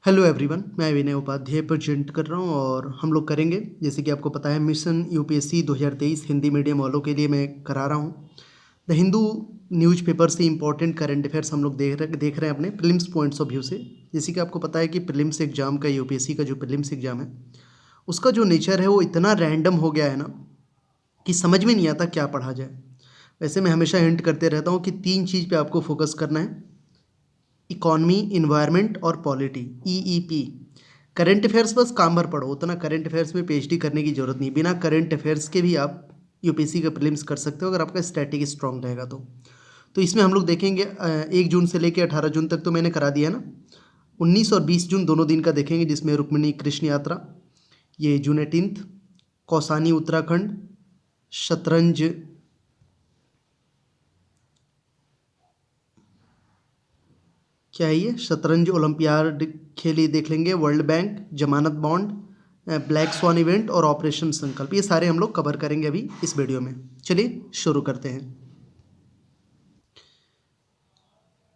Hello everyone, मैं विनय Upadhyay present कर रहा हूँ और हम लोग करेंगे, जैसे कि आपको पता है, मिशन यूपीएससी 2023 हिंदी मीडियम वालों के लिए मैं करा रहा हूँ। द हिंदू न्यूज़पेपर से इंपॉर्टेंट करंट अफेयर्स हम लोग देख रहे हैं अपने प्रीलिम्स पॉइंट्स ऑफ व्यू से। जैसे कि आपको पता है कि प्रीलिम्स एग्जाम का, यूपीएससी का जो प्रीलिम्स एग्जाम है, उसका जो नेचर है वो इतना रैंडम हो गया है ना कि समझ में नहीं आता क्या पढ़ा जाए। वैसे मैं हमेशा हिंट करते रहता हूँ कि 3 चीज़ पे आपको फोकस करना है: इकॉनमी, इन्वायरमेंट और पॉलिटी, ईईपी। करंट अफेयर्स बस काम भर पढ़ो, उतना करंट अफेयर्स में पीएचडी करने की जरूरत नहीं। बिना करंट अफेयर्स के भी आप यूपीएससी का प्रीलिम्स कर सकते हो अगर आपका स्टैटिक स्ट्रांग रहेगा तो इसमें हम लोग देखेंगे 1 जून से लेकर 18 जून तक तो मैंने करा दिया ना। 19 और 20 जून दोनों दिन का देखेंगे, जिसमें रुक्मिणी कृष्ण यात्रा, ये जून 18, कौसानी उत्तराखंड, शतरंज, क्या है ये, शतरंज ओलंपियाड खेली देख लेंगे, वर्ल्ड बैंक, जमानत बॉन्ड, ब्लैक स्वान इवेंट और ऑपरेशन संकल्प। ये सारे हम लोग कवर करेंगे अभी इस वीडियो में। चलिए शुरू करते हैं।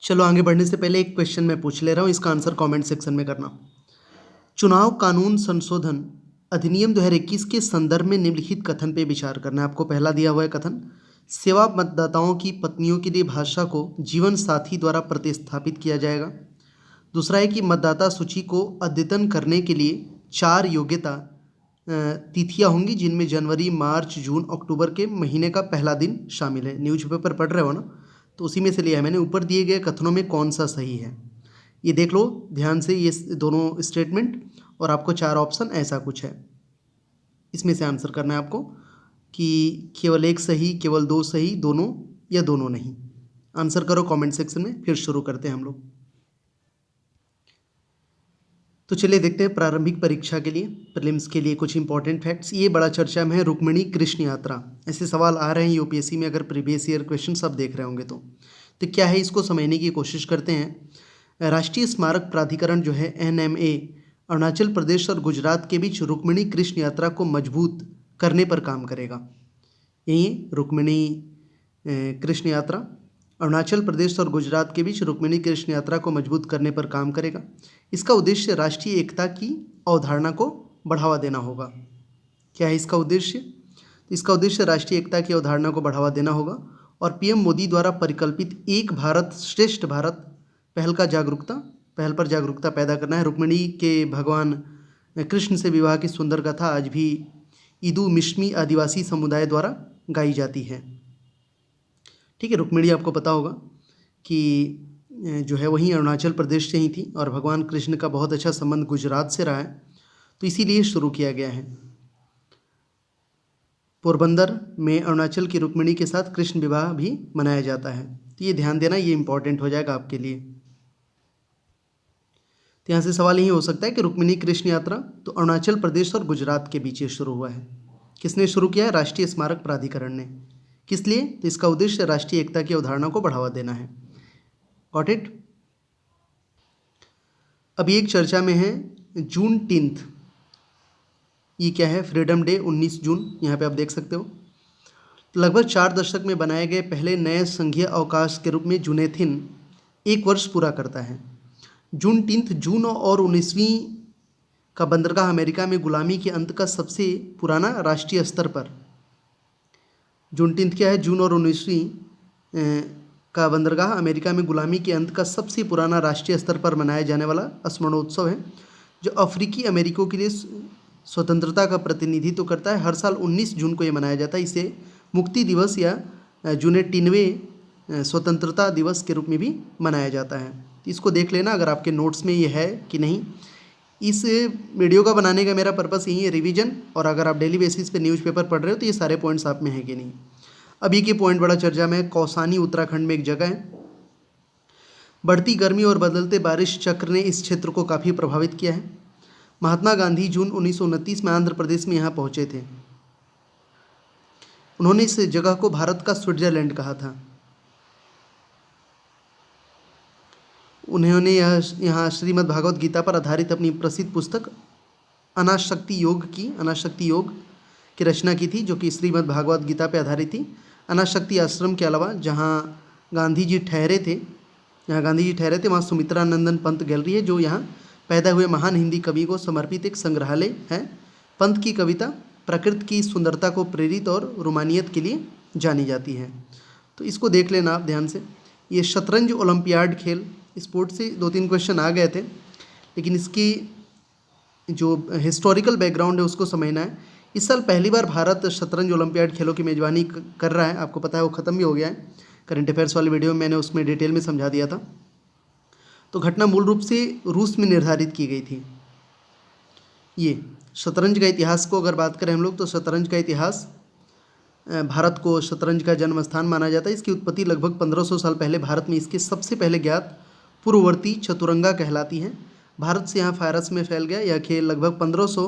चलो आगे बढ़ने से पहले एक क्वेश्चन मैं पूछ ले रहा हूँ, इसका आंसर कमेंट सेक्शन में करना। चुनाव कानून संशोधन अधिनियम 2021 के संदर्भ में निम्नलिखित कथन पे विचार करना है। आपको पहला दिया हुआ है कथन: सेवा मतदाताओं की पत्नियों के लिए भाषा को जीवन साथी द्वारा प्रतिस्थापित किया जाएगा। दूसरा है कि मतदाता सूची को अद्यतन करने के लिए 4 योग्यता तिथियां होंगी, जिनमें जनवरी, मार्च, जून, अक्टूबर के महीने का पहला दिन शामिल है। न्यूज़पेपर पढ़ रहे हो ना, तो उसी में से लिया है मैंने। ऊपर दिए गए कथनों में कौन सा सही है, ये देख लो ध्यान से, ये दोनों स्टेटमेंट, और आपको 4 ऑप्शन ऐसा कुछ है। इसमें से आंसर करना है आपको कि केवल एक सही, केवल 2 सही, दोनों या दोनों नहीं। आंसर करो कमेंट सेक्शन में, फिर शुरू करते हैं हम लोग। तो चलिए देखते हैं प्रारंभिक परीक्षा के लिए, प्रीलिम्स के लिए कुछ इंपॉर्टेंट फैक्ट्स। ये बड़ा चर्चा में है रुक्मिणी कृष्ण यात्रा। ऐसे सवाल आ रहे हैं यूपीएससी में, अगर प्रीवियस ईयर क्वेश्चन सब देख रहे होंगे तो क्या है, इसको समझने की कोशिश करते हैं। राष्ट्रीय स्मारक प्राधिकरण जो है एनएमए, अरुणाचल प्रदेश और गुजरात के बीच रुक्मिणी कृष्ण यात्रा को मजबूत करने पर काम करेगा। यही रुक्मिणी कृष्ण यात्रा, अरुणाचल प्रदेश और गुजरात के बीच रुक्मिणी कृष्ण यात्रा को मजबूत करने पर काम करेगा। इसका उद्देश्य राष्ट्रीय एकता की अवधारणा को बढ़ावा देना होगा। क्या है इसका उद्देश्य? इसका उद्देश्य राष्ट्रीय एकता की अवधारणा को बढ़ावा देना होगा और पीएम मोदी द्वारा परिकल्पित एक भारत श्रेष्ठ भारत पहल पर जागरूकता पैदा करना है। रुक्मिणी के भगवान कृष्ण से विवाह की सुंदर कथा आज भी इदू मिश्मी आदिवासी समुदाय द्वारा गाई जाती है। ठीक है, रुक्मिणी आपको पता होगा कि जो है वहीं अरुणाचल प्रदेश से ही थी और भगवान कृष्ण का बहुत अच्छा संबंध गुजरात से रहा है, तो इसीलिए शुरू किया गया है। पोरबंदर में अरुणाचल की रुक्मिणी के साथ कृष्ण विवाह भी मनाया जाता है, तो ये ध्यान देना, ये इंपॉर्टेंट हो जाएगा आपके लिए। तो यहाँ से सवाल यही हो सकता है कि रुक्मिणी कृष्ण यात्रा तो अरुणाचल प्रदेश और गुजरात के बीच शुरू हुआ है। किसने शुरू किया है? राष्ट्रीय स्मारक प्राधिकरण ने। किस लिए? तो इसका उद्देश्य राष्ट्रीय एकता की अवधारणा को बढ़ावा देना है। Got it? अभी एक चर्चा में है जून 10th, ये क्या है? फ्रीडम डे 19 जून, यहाँ पे आप देख सकते हो। लगभग 4 दशक में बनाए गए पहले नए संघीय अवकाश के रूप में जूनेथिन 1 वर्ष पूरा करता है। जून 10 जून और 19वीं का बंदरगाह अमेरिका में गुलामी के अंत का सबसे पुराना राष्ट्रीय स्तर पर। जून 10 क्या है? जून और 19वीं का बंदरगाह अमेरिका में गुलामी के अंत का सबसे पुराना राष्ट्रीय स्तर पर मनाया जाने वाला स्मरणोत्सव है, जो अफ्रीकी अमेरिकियों के लिए स्वतंत्रता का प्रतिनिधित्व करता है। हर साल 19 जून को ये मनाया जाता है। इसे मुक्ति दिवस या जूनेटिनवें स्वतंत्रता दिवस के रूप में भी मनाया जाता है। तो इसको देख लेना अगर आपके नोट्स में ये है कि नहीं। इस वीडियो का बनाने का मेरा पर्पस यही है, रिवीजन, और अगर आप डेली बेसिस पे न्यूज़पेपर पढ़ रहे हो तो ये सारे पॉइंट्स आप में हैं कि नहीं। अभी के पॉइंट बड़ा चर्चा में, कौसानी उत्तराखंड में एक जगह है। बढ़ती गर्मी और बदलते बारिश चक्र ने इस क्षेत्र को काफ़ी प्रभावित किया है। महात्मा गांधी जून 1929 में आंध्र प्रदेश में यहाँ पहुँचे थे। उन्होंने इस जगह को भारत का स्विट्जरलैंड कहा था। उन्होंने यहाँ श्रीमद् भागवत गीता पर आधारित अपनी प्रसिद्ध पुस्तक अनाशक्ति योग की रचना की थी, जो कि श्रीमद् भागवत गीता पर आधारित थी। अनाशक्ति आश्रम के अलावा जहाँ गांधी जी ठहरे थे, वहाँ सुमित्रा नंदन पंत गैलरी है, जो यहाँ पैदा हुए महान हिंदी कवि को समर्पित एक संग्रहालय है। पंत की कविता प्रकृति की सुंदरता को प्रेरित और रोमानियत के लिए जानी जाती है। तो इसको देख लेना आप ध्यान से। ये शतरंज ओलंपियाड खेल, स्पोर्ट्स से 2-3 क्वेश्चन आ गए थे, लेकिन इसकी जो हिस्टोरिकल बैकग्राउंड है उसको समझना है। इस साल पहली बार भारत शतरंज ओलंपियाड खेलों की मेज़बानी कर रहा है। आपको पता है वो ख़त्म भी हो गया है। करंट अफेयर्स वाले वीडियो में मैंने उसमें डिटेल में समझा दिया था। तो घटना मूल रूप से रूस में निर्धारित की गई थी। ये शतरंज का इतिहास को अगर बात करें हम लोग, तो शतरंज का इतिहास, भारत को शतरंज का जन्म स्थान माना जाता है। इसकी उत्पत्ति लगभग 1500 साल पहले भारत में इसके सबसे पहले ज्ञात पूर्ववर्ती चतुरंगा कहलाती है। भारत से यहाँ फारस में फैल गया। यह खेल लगभग 1500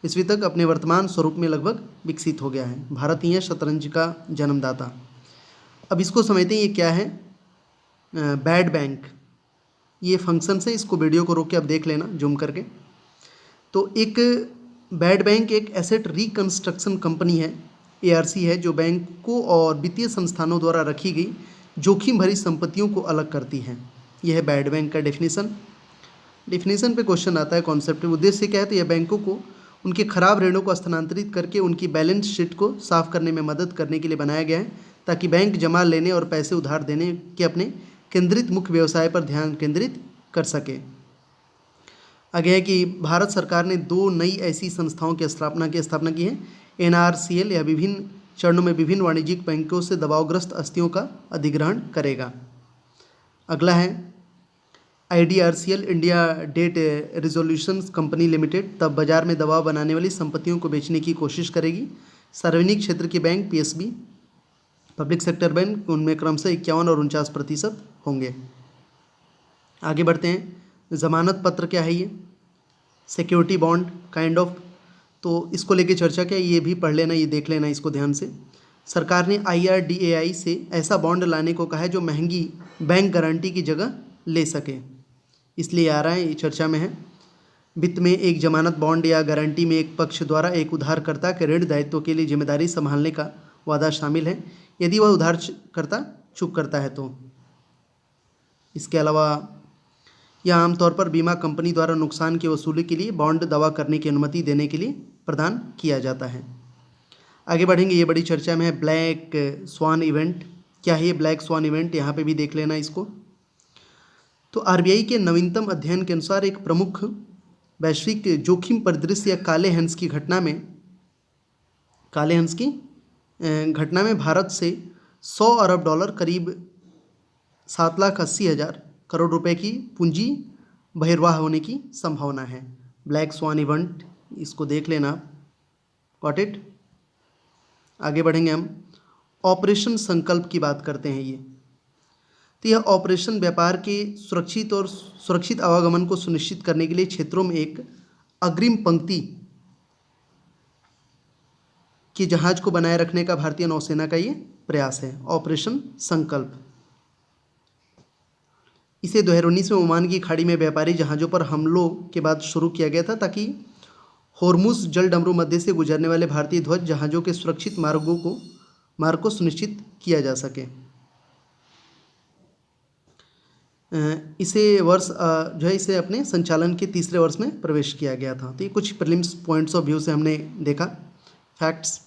ईस्वी तक अपने वर्तमान स्वरूप में लगभग विकसित हो गया है। भारत ही है शतरंज का जन्मदाता। अब इसको समझते हैं ये क्या है। बैड बैंक, ये फंक्शन से, इसको वीडियो को रोक के आप देख लेना जूम करके। तो एक बैड बैंक एक एसेट रिकंस्ट्रक्शन कंपनी है, एआरसी है, जो बैंकों और वित्तीय संस्थानों द्वारा रखी गई जोखिम भरी संपत्तियों को अलग करती है। यह है बैड बैंक का डेफिनेशन पे क्वेश्चन आता है। कॉन्सेप्ट उद्देश्य क्या है, तो यह बैंकों को उनके खराब ऋणों को स्थानांतरित करके उनकी बैलेंस शीट को साफ करने में मदद करने के लिए बनाया गया है, ताकि बैंक जमा लेने और पैसे उधार देने के अपने केंद्रित मुख्य व्यवसाय पर ध्यान केंद्रित कर सके। आगे है कि भारत सरकार ने 2 नई ऐसी संस्थाओं की स्थापना की है। एनआरसीएल यह विभिन्न चरणों में विभिन्न वाणिज्यिक बैंकों से दबावग्रस्त आस्तियों का अधिग्रहण करेगा। अगला है IDRCL, India debt resolution company limited, तब बाजार में दबाव बनाने वाली संपत्तियों को बेचने की कोशिश करेगी। सार्वजनिक क्षेत्र के bank PSB, public sector bank, उनमें क्रमशः 51 और 49% होंगे। आगे बढ़ते हैं। ज़मानत पत्र क्या है, ये सिक्योरिटी बॉन्ड काइंड ऑफ, तो इसको लेके चर्चा क्या है ये भी पढ़ लेना, ये देख लेना इसको ध्यान से। सरकार ने IRDAI से ऐसा बॉन्ड लाने को कहा है जो महंगी बैंक गारंटी की जगह ले सके, इसलिए आ रहा है, ये चर्चा में है। वित्त में एक जमानत बॉन्ड या गारंटी में एक पक्ष द्वारा एक उधारकर्ता के ऋण दायित्व के लिए जिम्मेदारी संभालने का वादा शामिल है, यदि वह उधारकर्ता चूक करता है तो। इसके अलावा यह आमतौर पर बीमा कंपनी द्वारा नुकसान की वसूली के लिए बॉन्ड दावा करने की अनुमति देने के लिए प्रदान किया जाता है। आगे बढ़ेंगे। ये बड़ी चर्चा में है ब्लैक स्वान इवेंट। क्या है ये ब्लैक स्वान इवेंट, यहाँ पे भी देख लेना इसको। तो आरबीआई के नवीनतम अध्ययन के अनुसार एक प्रमुख वैश्विक जोखिम परिदृश्य या काले हंस की घटना में भारत से $100 अरब करीब 7,80,000 करोड़ रुपए की पूंजी बहिर्वाह होने की संभावना है। ब्लैक स्वान इवेंट, इसको देख लेना। Got it. आगे बढ़ेंगे हम। ऑपरेशन संकल्प की बात करते हैं। ये तो यह ऑपरेशन व्यापार के सुरक्षित आवागमन को सुनिश्चित करने के लिए क्षेत्रों में एक अग्रिम पंक्ति के जहाज को बनाए रखने का भारतीय नौसेना का ये प्रयास है, ऑपरेशन संकल्प। इसे 2019 में ओमान की खाड़ी में व्यापारी जहाज़ों पर हमलों के बाद शुरू किया गया था, ताकि होर्मुज जल डमरू मध्य से गुजरने वाले भारतीय ध्वज जहाज़ों के सुरक्षित मार्ग को सुनिश्चित किया जा सके। इसे अपने संचालन के तीसरे वर्ष में प्रवेश किया गया था। तो ये कुछ प्रीलिम्स पॉइंट्स ऑफ व्यू से हमने देखा, फैक्ट्स।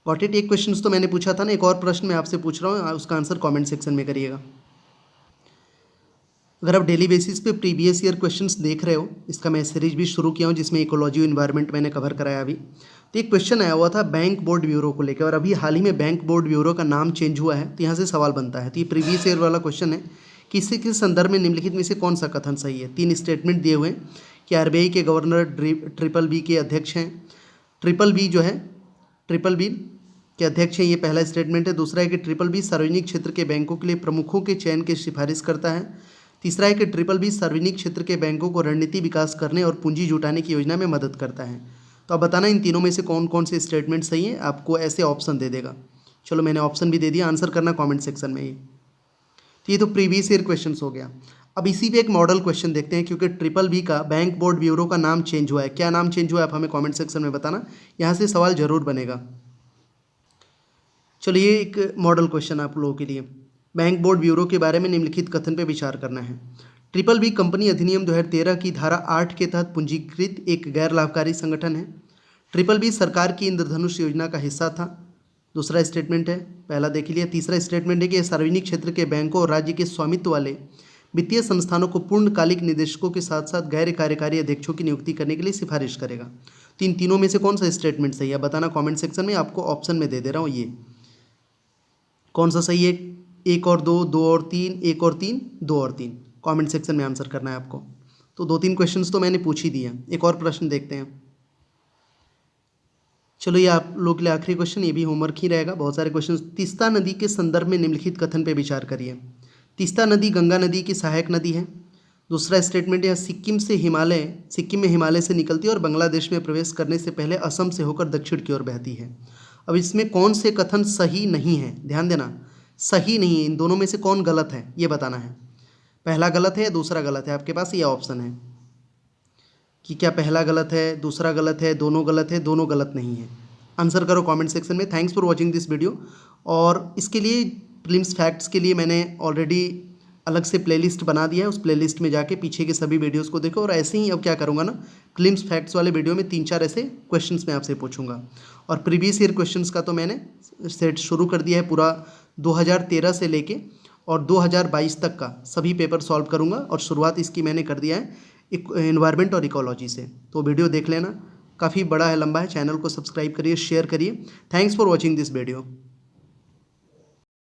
Got it. एक क्वेश्चन तो मैंने पूछा था ना, एक और प्रश्न मैं आपसे पूछ रहा हूँ, उसका आंसर कमेंट सेक्शन में करिएगा। अगर आप डेली बेसिस पे प्रीवियस ईयर क्वेश्चंस देख रहे हो, इसका मैं सीरीज भी शुरू किया हूँ जिसमें इकोलॉजी और इन्वायरमेंट मैंने कवर कराया अभी। तो एक क्वेश्चन आया हुआ था बैंक बोर्ड ब्यूरो को लेकर, और अभी हाल ही में बैंक बोर्ड ब्यूरो का नाम चेंज हुआ है, तो यहाँ से सवाल बनता है। तो ये प्रीवियस ईयर वाला क्वेश्चन है कि इससे किस संदर्भ में निम्नलिखित में से कौन सा कथन सही है। 3 स्टेटमेंट दिए हुए हैं कि आरबीआई के गवर्नर ट्रिपल बी के अध्यक्ष हैं। ट्रिपल बी के अध्यक्ष हैं, ये पहला स्टेटमेंट है। दूसरा है कि ट्रिपल बी सार्वजनिक क्षेत्र के बैंकों के लिए प्रमुखों के चयन की सिफारिश करता है। तीसरा है कि ट्रिपल बी सार्वजनिक क्षेत्र के बैंकों को रणनीति विकास करने और पूंजी जुटाने की योजना में मदद करता है। तो आप बताना इन तीनों में से कौन कौन से स्टेटमेंट सही हैं, आपको ऐसे ऑप्शन दे देगा। चलो मैंने ऑप्शन भी दे दिया, आंसर करना कमेंट सेक्शन में ही। तो ये तो प्रीवियस ईयर क्वेश्चन हो गया। अब इसी पे एक मॉडल क्वेश्चन देखते हैं, क्योंकि ट्रिपल बी का बैंक बोर्ड ब्यूरो का नाम चेंज हुआ है। क्या नाम चेंज हुआ है आप हमें कॉमेंट सेक्शन में बताना, यहाँ से सवाल जरूर बनेगा। चलो ये एक मॉडल क्वेश्चन आप लोगों के लिए। बैंक बोर्ड ब्यूरो के बारे में निम्नलिखित कथन पे विचार करना है। ट्रिपल बी कंपनी अधिनियम 2013 की धारा 8 के तहत पंजीकृत एक गैर लाभकारी संगठन है। ट्रिपल बी सरकार की इंद्रधनुष योजना का हिस्सा था। दूसरा स्टेटमेंट है, पहला देख लिया। तीसरा स्टेटमेंट है कि यह सार्वजनिक क्षेत्र के बैंकों और राज्य के स्वामित्व वाले वित्तीय संस्थानों को पूर्णकालिक निदेशकों के साथ साथ गैर कार्यकारी अध्यक्षों की नियुक्ति करने के लिए सिफारिश करेगा। तो इन तीनों में से कौन सा स्टेटमेंट सही है बताना कमेंट सेक्शन में। आपको ऑप्शन में दे दे रहा हूँ, ये कौन सा सही है। 1 और 2, 2 और 3, 1 और 3, 2 और 3, कमेंट सेक्शन में आंसर करना है आपको। तो 2-3 क्वेश्चंस तो मैंने पूछ ही दिए। एक और प्रश्न देखते हैं। चलो ये आप लोग के लिए आखिरी क्वेश्चन, ये भी होमवर्क ही रहेगा। बहुत सारे क्वेश्चन। तीस्ता नदी के संदर्भ में निम्नलिखित कथन पे विचार करिए। तीस्ता नदी गंगा नदी की सहायक नदी है। दूसरा स्टेटमेंट है, सिक्किम में हिमालय से निकलती है और बांग्लादेश में प्रवेश करने से पहले असम से होकर दक्षिण की ओर बहती है। अब इसमें कौन से कथन सही नहीं है, ध्यान देना, सही नहीं है। इन दोनों में से कौन गलत है ये बताना है। पहला गलत है या दूसरा गलत है, आपके पास ये ऑप्शन है कि क्या पहला गलत है, दूसरा गलत है, दोनों गलत है, दोनों गलत नहीं है। आंसर करो कमेंट सेक्शन में। Thanks for watching this video. और इसके लिए प्रीलिम्स फैक्ट्स के लिए मैंने ऑलरेडी अलग से प्लेलिस्ट बना दिया है। उस प्लेलिस्ट में जाके पीछे के सभी वीडियोस को देखो। और ऐसे ही अब क्या करूँगा ना, प्रीलिम्स फैक्ट्स वाले वीडियो में 3-4 ऐसे क्वेश्चंस मैं आपसे पूछूंगा। और प्रीवियस ईयर क्वेश्चंस का तो मैंने सेट शुरू कर दिया है पूरा 2013 से लेके और 2022 तक का सभी पेपर सॉल्व करूँगा। और शुरुआत इसकी मैंने कर दिया है एनवायरनमेंट और इकोलॉजी से। तो वीडियो देख लेना, काफ़ी बड़ा है, लंबा है। चैनल को सब्सक्राइब करिए, शेयर करिए। Thanks for watching this video.